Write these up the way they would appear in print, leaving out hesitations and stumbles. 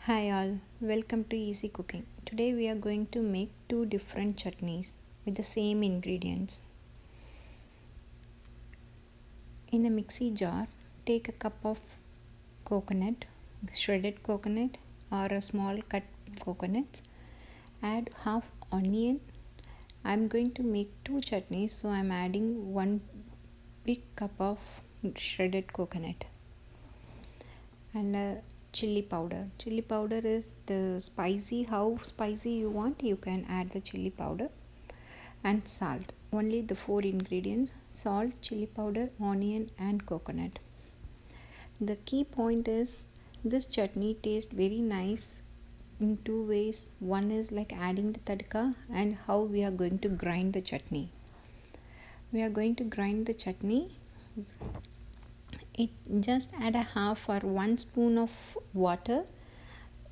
Hi all, welcome to Easy Cooking. Today we are going to make two different chutneys with the same ingredients. In a mixie jar, take a cup of coconut, shredded coconut or a small cut coconut. Add half onion. I'm going to make two chutneys, so I'm adding one big cup of shredded coconut and a chili powder. Chili powder is the spicy, how spicy you want, you can add the chili powder, and salt. Only the four ingredients: salt, chili powder, onion, and coconut. The key point is this chutney tastes very nice in two ways. One is like adding the tadka and how we are going to grind the chutney. We are going to grind the chutney. It just add a half or 1 spoon of water.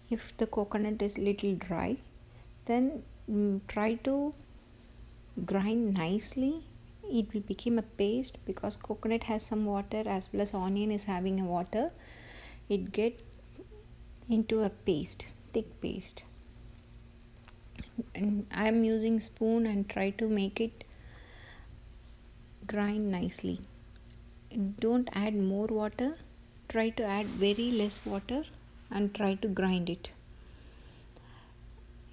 If the coconut is little dry, then try to grind nicely. It will become a paste because coconut has some water as well as onion is having a water. It get into a paste, thick paste. And I am using spoon and try to make it grind nicely. Don't add more water. Try to add very less water and try to grind it.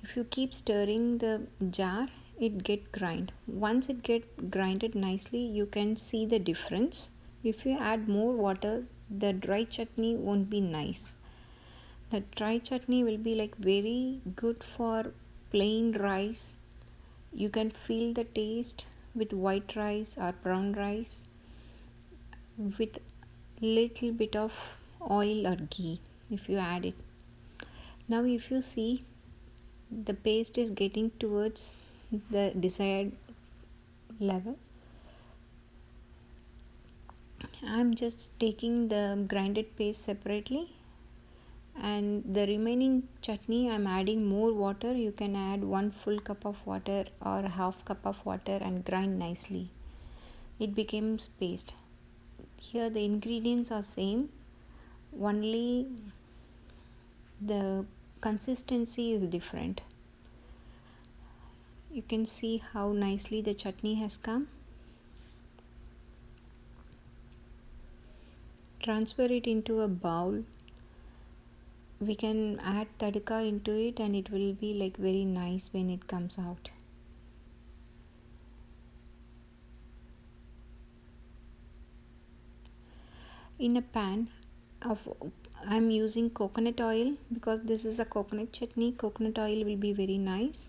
If you keep stirring the jar, it get grind. Once it get grinded nicely, you can see the difference. If you add more water, the dry chutney won't be nice. The dry chutney will be like very good for plain rice. You can feel the taste with white rice or brown rice with little bit of oil or ghee if you add it. Now if you see, the paste is getting towards the desired level. I'm just taking the grinded paste separately, and the remaining chutney I'm adding more water. You can add 1 full cup of water or a half cup of water and grind nicely. It becomes paste. Here the ingredients are same, only the consistency is different. You can see how nicely the chutney has come. Transfer it into a bowl. We can add tadka into it and it will be like very nice when it comes out. In a pan of I'm using coconut oil because this is a coconut chutney. Coconut oil will be very nice.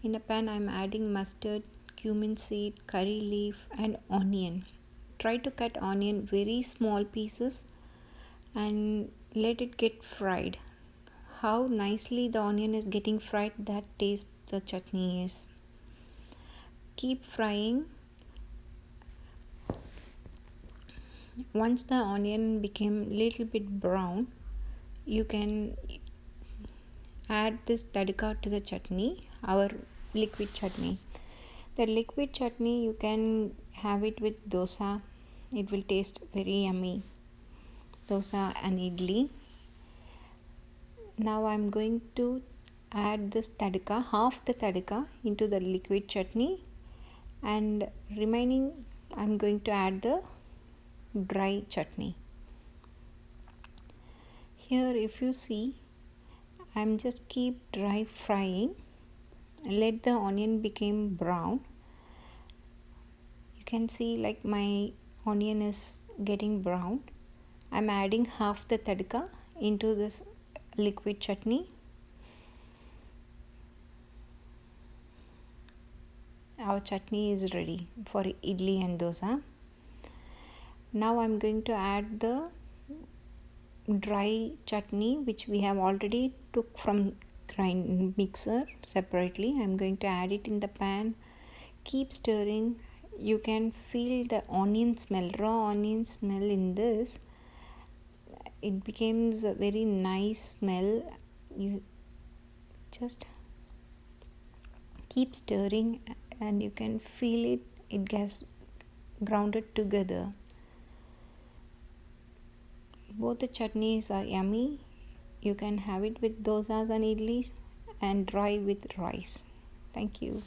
In a pan I'm adding mustard, cumin seed, curry leaf and onion. Try to cut onion very small pieces and let it get fried. How nicely the onion is getting fried, that taste the chutney is. Keep frying. Once the onion became little bit brown, you can add this tadka to the chutney, our liquid chutney. The liquid chutney you can have it with dosa. It will taste very yummy. Dosa and idli. Now I'm going to add this tadka, half the tadka into the liquid chutney, and remaining I'm going to add the dry chutney. Here if you see, I'm just keep dry frying. Let the onion become brown. You can see like my onion is getting brown. I'm adding half the tadka into this liquid chutney. Our chutney is ready for idli and dosa. Now I'm going to add the dry chutney which we have already took from grind mixer separately. I'm going to add it in the pan. Keep stirring. You can feel the onion smell, raw onion smell in this. It becomes a very nice smell. You just keep stirring and you can feel it gets grounded together. Both the chutneys are yummy. You can have it with dosas and idlis and dry with rice. Thank you.